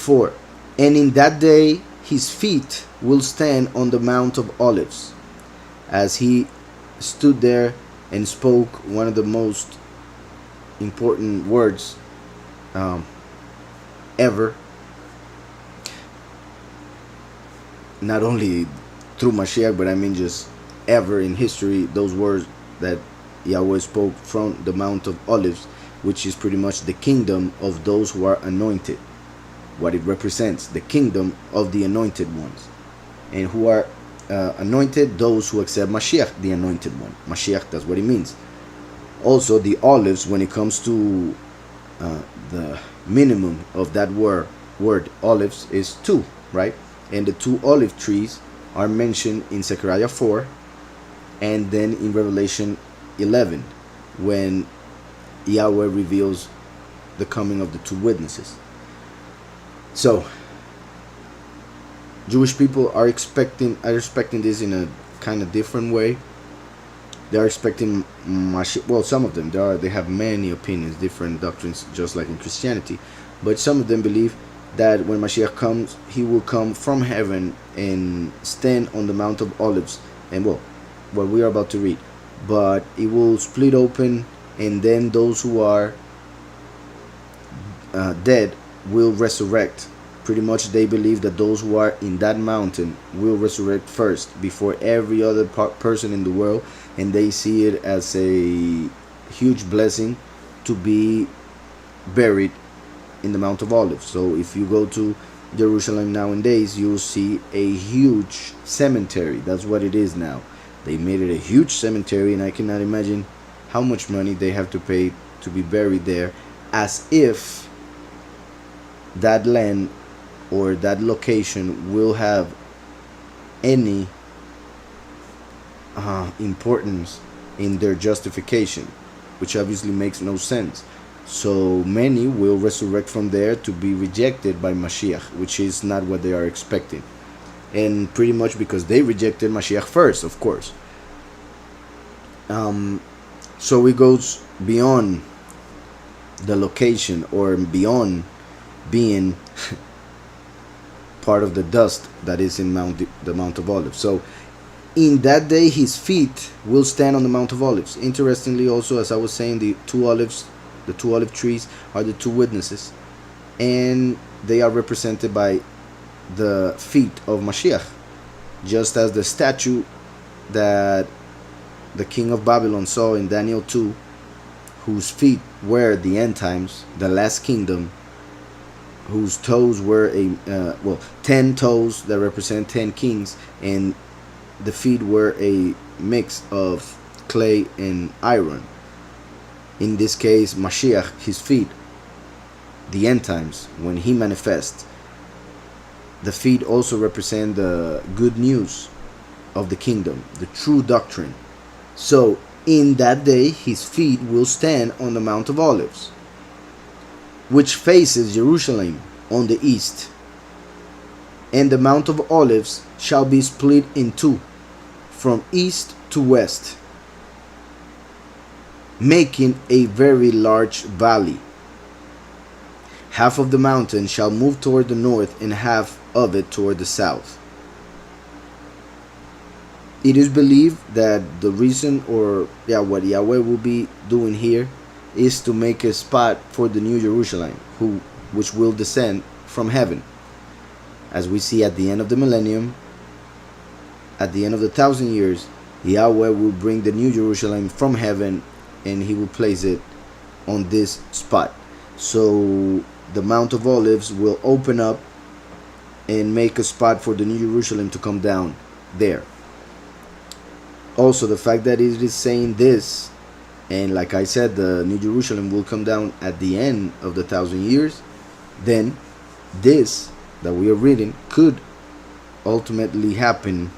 4. And in that day his feet will stand on the Mount of Olives, as he stood there and spoke one of the most important words ever, not only through Mashiach, but I mean just ever in history. Those words that Yahweh spoke from the Mount of Olives, which is pretty much the kingdom of those who are anointed. What it represents, the kingdom of the anointed ones. And who are anointed? Those who accept Mashiach, the anointed one. Mashiach, that's what it means. Also, the olives, when it comes to the minimum of that word olives, is 2, right? And the 2 olive trees are mentioned in Zechariah 4 and then in Revelation 11, when Yahweh reveals the coming of the 2 witnesses. So Jewish people are expecting this in a kind of different way. They are expecting Mashiach. Well, some of them, they have many opinions, different doctrines, just like in Christianity. But some of them believe that when Mashiach comes, he will come from heaven and stand on the Mount of Olives. And well, what we are about to read. But it will split open, and then those who are dead will resurrect. Pretty much they believe that those who are in that mountain will resurrect first before every other person in the world, and they see it as a huge blessing to be buried in the Mount of Olives. So if you go to Jerusalem nowadays, you'll see a huge cemetery. That's what it is now. They made it a huge cemetery, and I cannot imagine how much money they have to pay to be buried there, as if that land or that location will have any importance in their justification, which obviously makes no sense. So many will resurrect from there to be rejected by Mashiach, which is not what they are expecting. And pretty much because they rejected Mashiach first, of course. So it goes beyond the location, or beyond being part of the dust that is in the Mount of Olives. So in that day his feet will stand on the Mount of Olives. Interestingly also, as I was saying, the two olive trees are the 2 witnesses, and they are represented by the feet of Mashiach, just as the statue that the king of Babylon saw in Daniel 2, whose feet were the end times, the last kingdom, whose toes were 10 toes that represent 10 kings, and the feet were a mix of clay and iron. In this case, Mashiach, his feet, the end times, when he manifests, the feet also represent the good news of the kingdom, the true doctrine. So in that day his feet will stand on the Mount of Olives, which faces Jerusalem on the east. And the Mount of Olives shall be split in 2, from east to west, making a very large valley. Half of the mountain shall move toward the north, and half of it toward the south. It is believed that the reason, or what Yahweh will be doing here, is to make a spot for the New Jerusalem, which will descend from heaven. As we see at the end of the millennium, at the end of the 1,000 years, Yahweh will bring the New Jerusalem from heaven, and he will place it on this spot. So the Mount of Olives will open up and make a spot for the New Jerusalem to come down there. Also, the fact that it is saying this, and like I said, the New Jerusalem will come down at the end of the 1,000 years, then this that we are reading could ultimately happen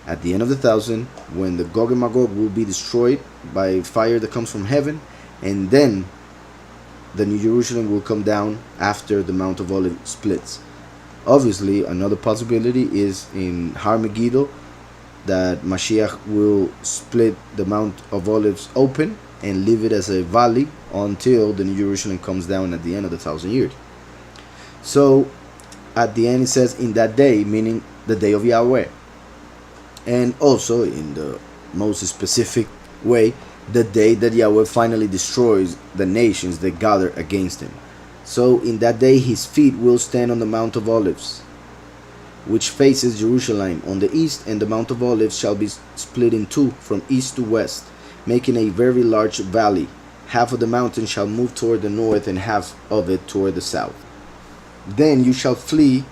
at the end of the 1,000, when the Gog and Magog will be destroyed by fire that comes from heaven, and then the New Jerusalem will come down after the Mount of Olives splits. Obviously, another possibility is in Har-Megiddo, that Mashiach will split the Mount of Olives open and leave it as a valley until the New Jerusalem comes down at the end of the 1,000 years. So at the end it says in that day, meaning the day of Yahweh, and also in the most specific way, the day that Yahweh finally destroys the nations that gather against him. So in that day his feet will stand on the Mount of Olives, which faces Jerusalem on the east, and the Mount of Olives shall be split in two from east to west, making a very large valley. Half of the mountain shall move toward the north, and half of it toward the south. Then you shall flee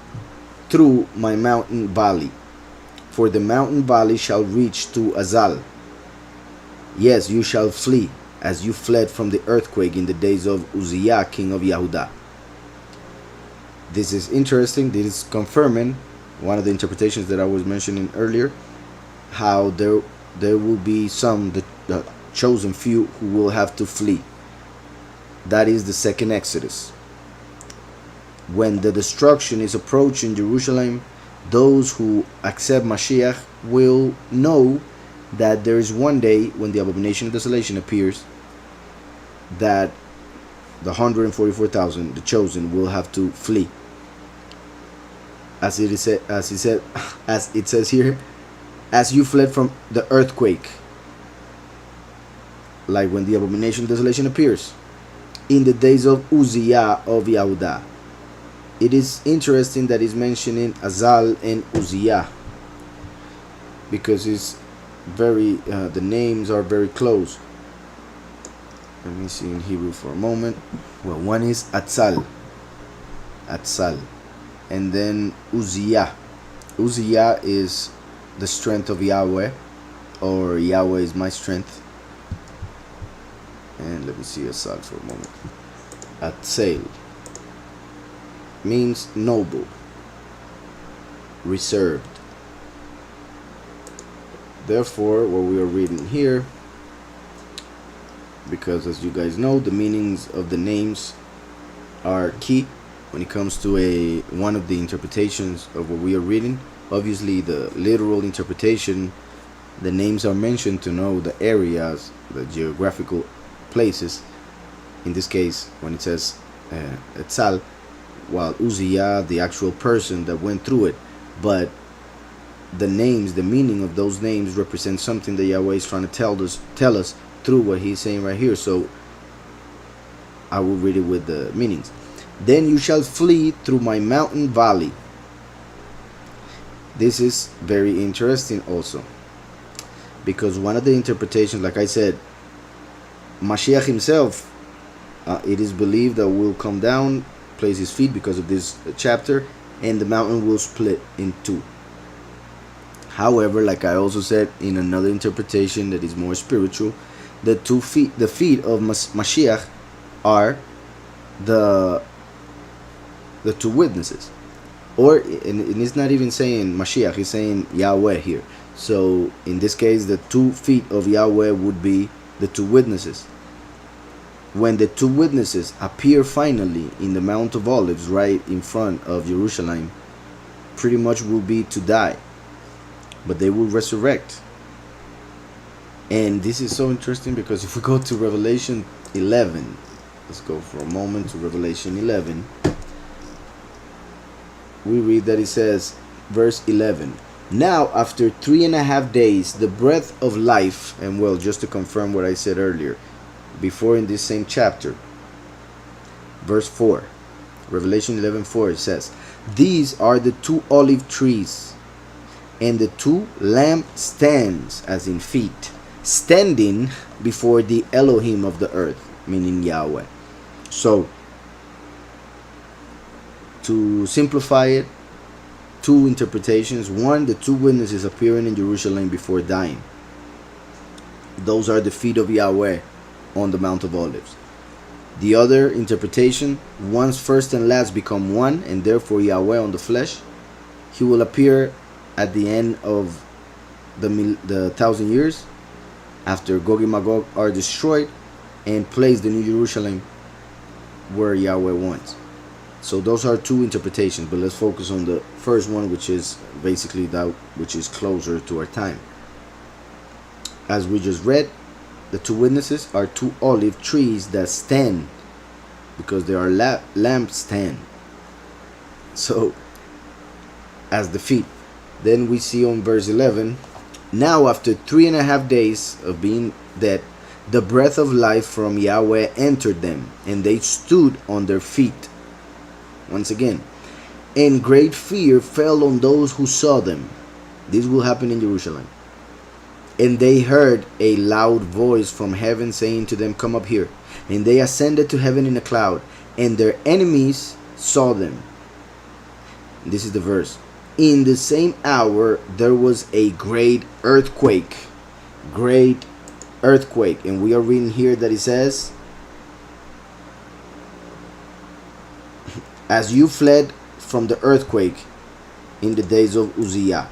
through my mountain valley, for the mountain valley shall reach to Azal. Yes, you shall flee, as you fled from the earthquake in the days of Uzziah, king of Yehudah. This is interesting. This is confirming one of the interpretations that I was mentioning earlier, how there will be some, the chosen few, who will have to flee. That is the second Exodus. When the destruction is approaching Jerusalem, those who accept Mashiach will know that there is one day when the abomination of desolation appears, that the 144,000, the chosen, will have to flee. As it says here, as you fled from the earthquake, like when the abomination of desolation appears, in the days of Uzziah of Yehudah. It is interesting that he's mentioning Azal and Uzziah, because it's very the names are very close. Let me see in Hebrew for a moment. Well, one is Atzal, and then Uzziah. Uzziah is the strength of Yahweh, or Yahweh is my strength. And let me see Atzal for a moment. Atzal means noble, reserved. Therefore, what we are reading here, because as you guys know, the meanings of the names are key when it comes to one of the interpretations of what we are reading. Obviously, the literal interpretation, the names are mentioned to know the areas, the geographical places. In this case, when it says Etzal, while Uzziah, the actual person that went through it, but the names, the meaning of those names represent something that Yahweh is trying to tell us through what he's saying right here. So I will read it with the meanings. Then you shall flee through my mountain valley. This is very interesting also, because one of the interpretations, like I said, Mashiach himself, it is believed that will come down, place his feet because of this chapter, and the mountain will split in two. However, like I also said in another interpretation that is more spiritual, the feet of Mashiach are the two witnesses. Or, and it's not even saying Mashiach, he's saying Yahweh here. So in this case, the 2 feet of Yahweh would be the 2 witnesses. When the 2 witnesses appear finally in the Mount of Olives right in front of Jerusalem, pretty much will be to die, but they will resurrect. And this is so interesting, because if we go to Revelation 11, let's go for a moment to Revelation 11. We read that it says, verse 11, now after 3.5 days the breath of life, and well, just to confirm what I said earlier before in this same chapter, verse 4, Revelation 11:4, it says, these are the 2 olive trees and the 2 lampstands, as in feet, standing before the Elohim of the earth, meaning Yahweh. So to simplify it, 2 interpretations. One, the 2 witnesses appearing in Jerusalem before dying. Those are the feet of Yahweh on the Mount of Olives. The other interpretation, once first and last become one, and therefore Yahweh on the flesh, he will appear at the end of the 1,000 years, after Gog and Magog are destroyed, and place the New Jerusalem where Yahweh wants. So those are 2 interpretations, but let's focus on the first one, which is basically that which is closer to our time. As we just read, the 2 witnesses are 2 olive trees that stand, because they are lampstand. So, as the feet. Then we see on verse 11, now after 3.5 days of being dead, the breath of life from Yahweh entered them, and they stood on their feet. Once again, and great fear fell on those who saw them. This will happen in Jerusalem. And they heard a loud voice from heaven saying to them, come up here. And they ascended to heaven in a cloud, and their enemies saw them. This is the verse. In the same hour there was a great earthquake. Great earthquake. And we are reading here that it says, as you fled from the earthquake in the days of Uzziah.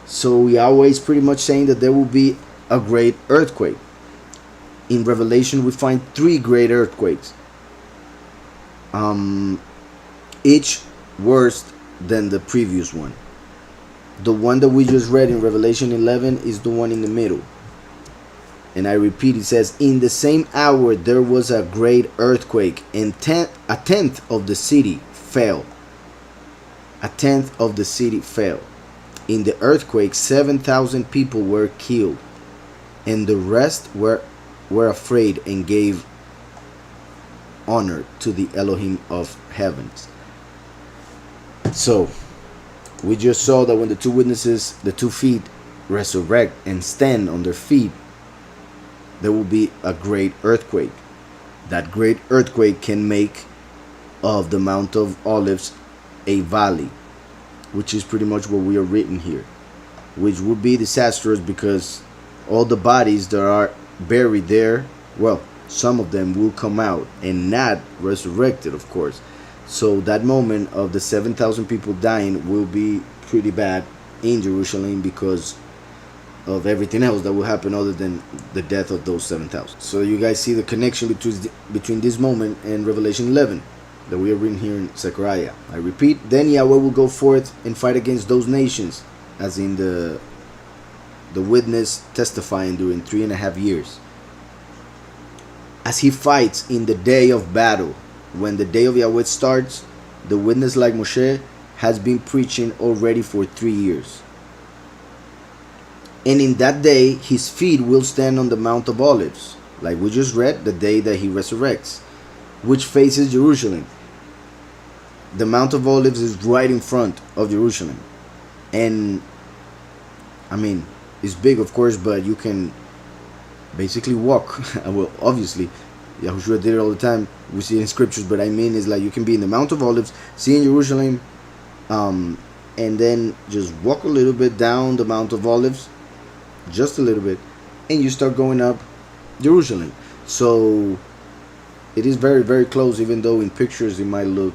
So Yahweh is pretty much saying that there will be a great earthquake. In Revelation we find 3 great earthquakes, each worse than the previous one. The one that we just read in Revelation 11 is the one in the middle. And I repeat, it says, in the same hour there was a great earthquake, and a tenth of the city fell. A tenth of the city fell. In the earthquake 7,000 people were killed, and the rest were afraid and gave honor to the Elohim of heavens. So we just saw that when the 2 witnesses, the 2 feet, resurrect and stand on their feet, there will be a great earthquake. That great earthquake can make of the Mount of Olives a valley, which is pretty much what we are written here, which would be disastrous because all the bodies that are buried there, well, some of them will come out and not resurrected, of course. So that moment of the 7,000 people dying will be pretty bad in Jerusalem because of everything else that will happen other than the death of those 7,000. So you guys see the connection between this moment and Revelation 11 that we are reading here in Zechariah. I repeat, then Yahweh will go forth and fight against those nations, as in the witness testifying during 3.5 years. As he fights in the day of battle, when the day of Yahweh starts, the witness like Moshe has been preaching already for 3 years. And in that day his feet will stand on the Mount of Olives, like we just read, the day that he resurrects, which faces Jerusalem. The Mount of Olives is right in front of Jerusalem. And I mean, it's big, of course, but you can basically walk. Well, obviously Yahushua did it all the time, we see it in scriptures, but I mean, it's like you can be in the Mount of Olives, see in Jerusalem, and then just walk a little bit down the Mount of Olives, just a little bit, and you start going up Jerusalem. So it is very, very close, even though in pictures it might look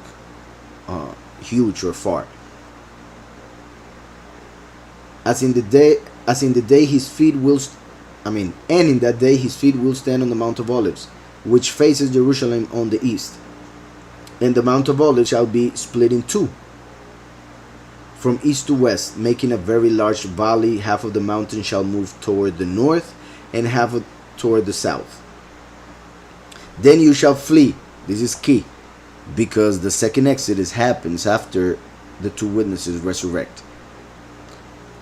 huge or far. As in the day his feet will and in that day his feet will stand on the Mount of Olives, which faces Jerusalem on the east. And the Mount of Olives shall be split in 2, from east to west, making a very large valley. Half of the mountain shall move toward the north, and half toward the south. Then you shall flee. This is key, because the second Exodus happens after the 2 witnesses resurrect.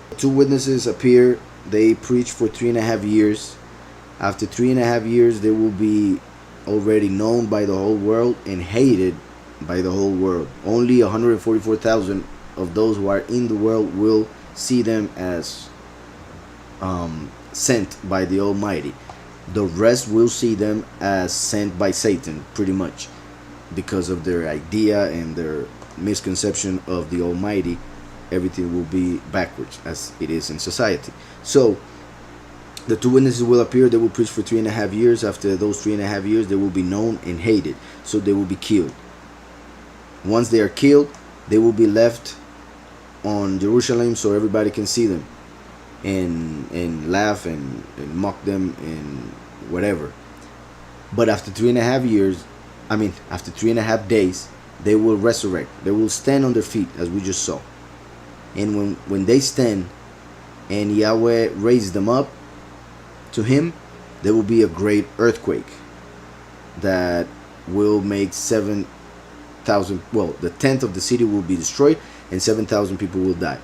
The 2 witnesses appear, they preach for 3.5 years. After 3.5 years, they will be already known by the whole world and hated by the whole world. Only 144,000 of those who are in the world will see them as sent by the Almighty. The rest will see them as sent by Satan, pretty much, because of their idea and their misconception of the Almighty. Everything will be backwards, as it is in society. So the 2 witnesses will appear, they will preach for 3.5 years. After those 3.5 years, they will be known and hated, so they will be killed. Once they are killed, they will be left on Jerusalem so everybody can see them and laugh and mock them and whatever. But after 3.5 years, after 3.5 days, they will resurrect. They will stand on their feet, as we just saw. And when they stand and Yahweh raises them up to him, there will be a great earthquake that will make 7,000 7,000, well, the tenth of the city will be destroyed, and 7,000 people will die.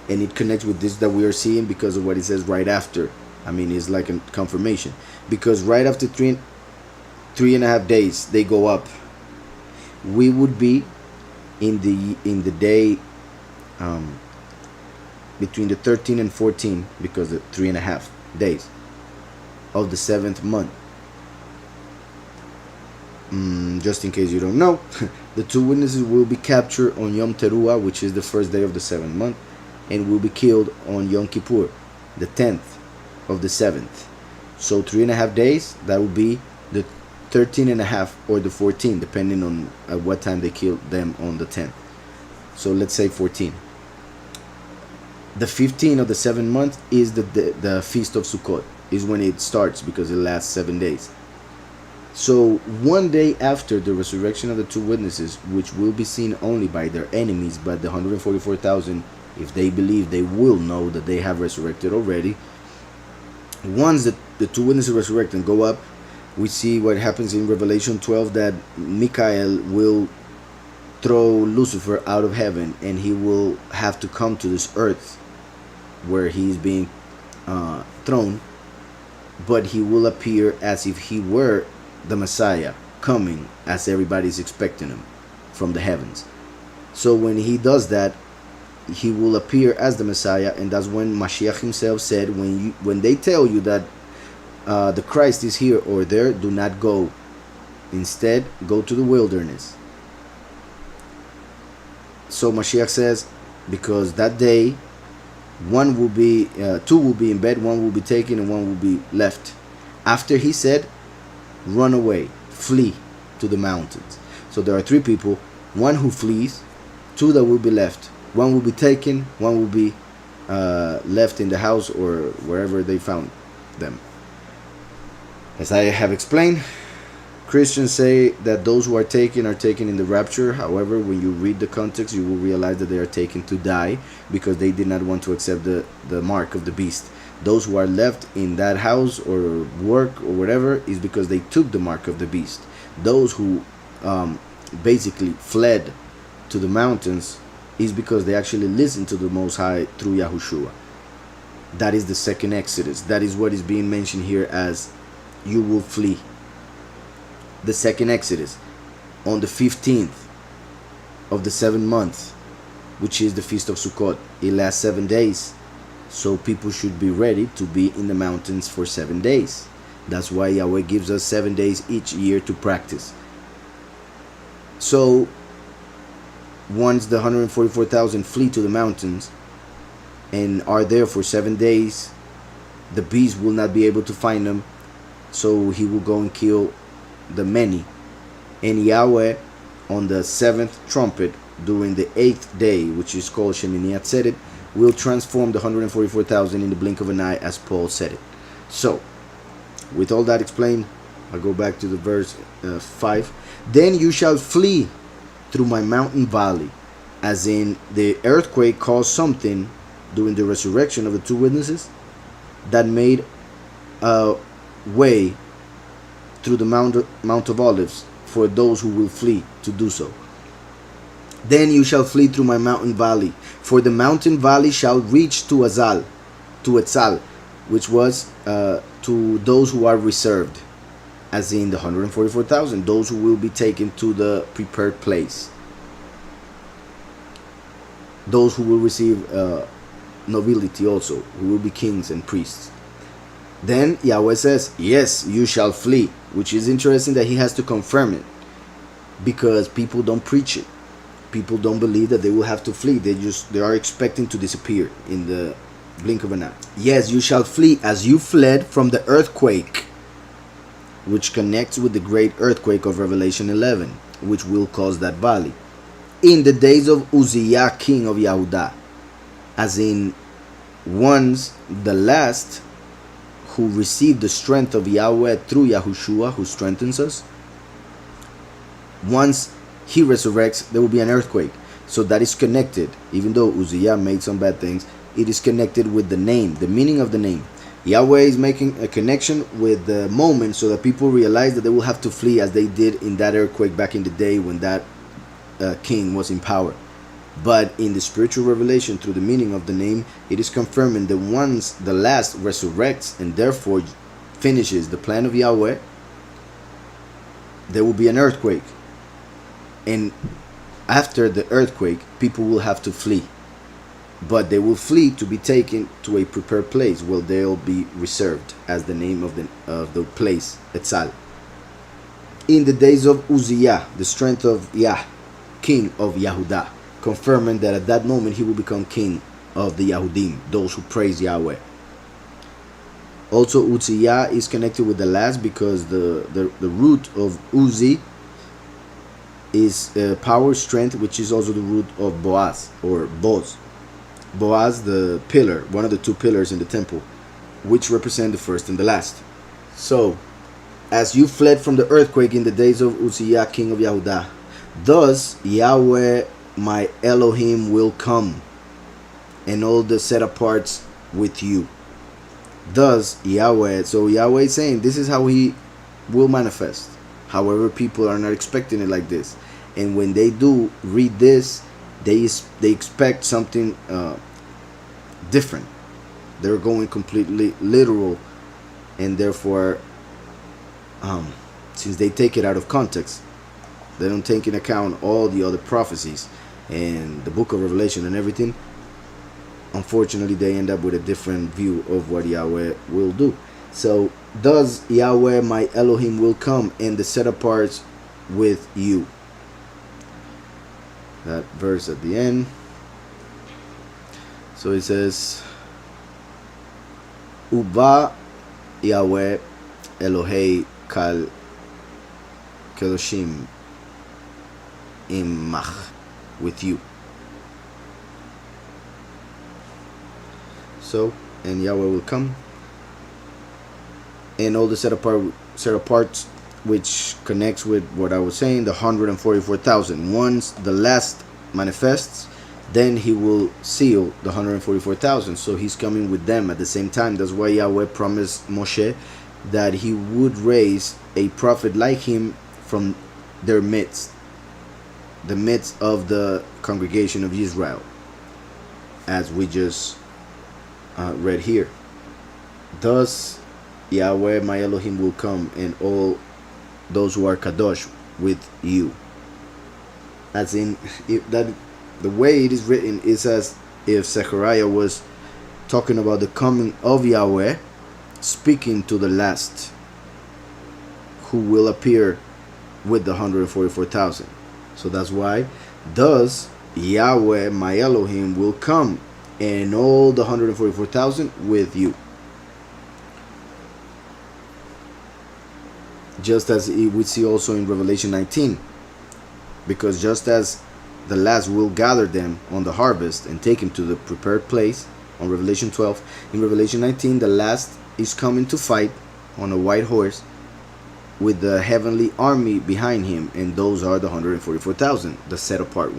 And it connects with this that we are seeing because of what it says right after. I mean, it's like a confirmation, because right after 3.5 days they go up. We would be in the day between the 13 and 14, because the 3.5 days of the 7th month. Just in case you don't know, the two witnesses will be captured on Yom Teruah, which is the first day of the 7th month, and will be killed on Yom Kippur, the 10th of the 7th. So 3.5 days, that will be the 13.5 or the 14, depending on at what time they killed them on the 10th. So let's say 14. The 15th of the 7th month is the feast of Sukkot, is when it starts, because it lasts 7 days. So one day after the resurrection of the two witnesses, which will be seen only by their enemies, but the 144,000, if they believe, they will know that they have resurrected already. Once the two witnesses resurrect and go up, we see what happens in Revelation 12, that Michael will throw Lucifer out of heaven, and he will have to come to this earth where he is being thrown, but he will appear as if he were the Messiah coming, as everybody's expecting him from the heavens. So when he does that, he will appear as the Messiah, and that's when Mashiach himself said, when they tell you that the Christ is here or there, do not go. Instead, go to the wilderness. So Mashiach says, because that day, two will be in bed, one will be taken and one will be left. After he said, run away, flee to the mountains. So there are three people, one who flees, two that will be left, one will be taken, one will be left in the house or wherever they found them. As I have explained, Christians say that those who are taken in the rapture. However, when you read the context, you will realize that they are taken to die, because they did not want to accept the mark of the beast. Those who are left in that house or work or whatever is because they took the mark of the beast. Those who basically fled to the mountains is because they actually listened to the Most High through Yahushua. That is the second Exodus. That is what is being mentioned here as you will flee. The second Exodus on the 15th of the 7th month, which is the Feast of Sukkot. It lasts 7 days. So people should be ready to be in the mountains for 7 days. That's why Yahweh gives us 7 days each year to practice. So once the 144,000 flee to the mountains and are there for 7 days, the beast will not be able to find them. So he will go and kill the many. And Yahweh, on the 7th trumpet, during the 8th day, which is called Shemini Atzeret, will transform the 144,000 in the blink of an eye, as Paul said it. So, with all that explained, I'll go back to the verse 5. Then you shall flee through my mountain valley, as in the earthquake caused something during the resurrection of the two witnesses that made a way through the Mount of Olives for those who will flee to do so. Then you shall flee through my mountain valley, for the mountain valley shall reach to Etzal, which was to those who are reserved, as in the 144,000, those who will be taken to the prepared place, those who will receive nobility also, who will be kings and priests. Then Yahweh says, yes, you shall flee, which is interesting that he has to confirm it, because people don't preach it. People don't believe that they will have to flee. They are expecting to disappear in the blink of an eye. Yes, you shall flee as you fled from the earthquake, which connects with the great earthquake of Revelation 11, which will cause that valley. In the days of Uzziah, king of Yehudah, as in once the last who received the strength of Yahweh through Yahushua, who strengthens us, once he resurrects, there will be an earthquake. So that is connected. Even though Uzziah made some bad things, it is connected with the name, the meaning of the name. Yahweh is making a connection with the moment so that people realize that they will have to flee as they did in that earthquake back in the day when that king was in power. But in the spiritual revelation through the meaning of the name, it is confirming that once the last resurrects and therefore finishes the plan of Yahweh, there will be an earthquake. And after the earthquake, people will have to flee. But they will flee to be taken to a prepared place where they'll be reserved, as the name of the place, Etzal. In the days of Uzziah, the strength of Yah, king of Yahudah, confirming that at that moment he will become king of the Yahudim, those who praise Yahweh. Also, Uzziah is connected with the last because the root of Uzi is power, strength, which is also the root of Boaz or Boz. Boaz, the pillar, one of the two pillars in the temple, which represent the first and the last. So, as you fled from the earthquake in the days of Uzziah, king of Yahudah, thus Yahweh my Elohim will come, and all the set aparts with you. Thus Yahweh, so Yahweh is saying this is how he will manifest. However, people are not expecting it like this, and when they do read this, they expect something different. They're going completely literal, and therefore since they take it out of context, they don't take into account all the other prophecies and the book of Revelation and everything. Unfortunately, they end up with a different view of what Yahweh will do. So, thus Yahweh my Elohim will come, and the set aparts with you. That verse at the end. So it says, Uba Yahweh Elohei Kal Kedoshim Imach, with you. So, and Yahweh will come, and all the set aparts, which connects with what I was saying, the 144,000. Once the last manifests, then he will seal the 144,000. So he's coming with them at the same time. That's why Yahweh promised Moshe that he would raise a prophet like him from their midst, the midst of the congregation of Israel, as we just read here. Thus Yahweh my Elohim will come, and all those who are kadosh with you. As in, that the way it is written is as if Zechariah was talking about the coming of Yahweh, speaking to the last, who will appear with the 144,000. So that's why, thus Yahweh my Elohim will come, and all the 144,000 with you. Just as we see also in Revelation 19, because just as the last will gather them on the harvest and take him to the prepared place on Revelation 12, in Revelation 19 the last is coming to fight on a white horse with the heavenly army behind him, and those are the 144,000, the set apart ones.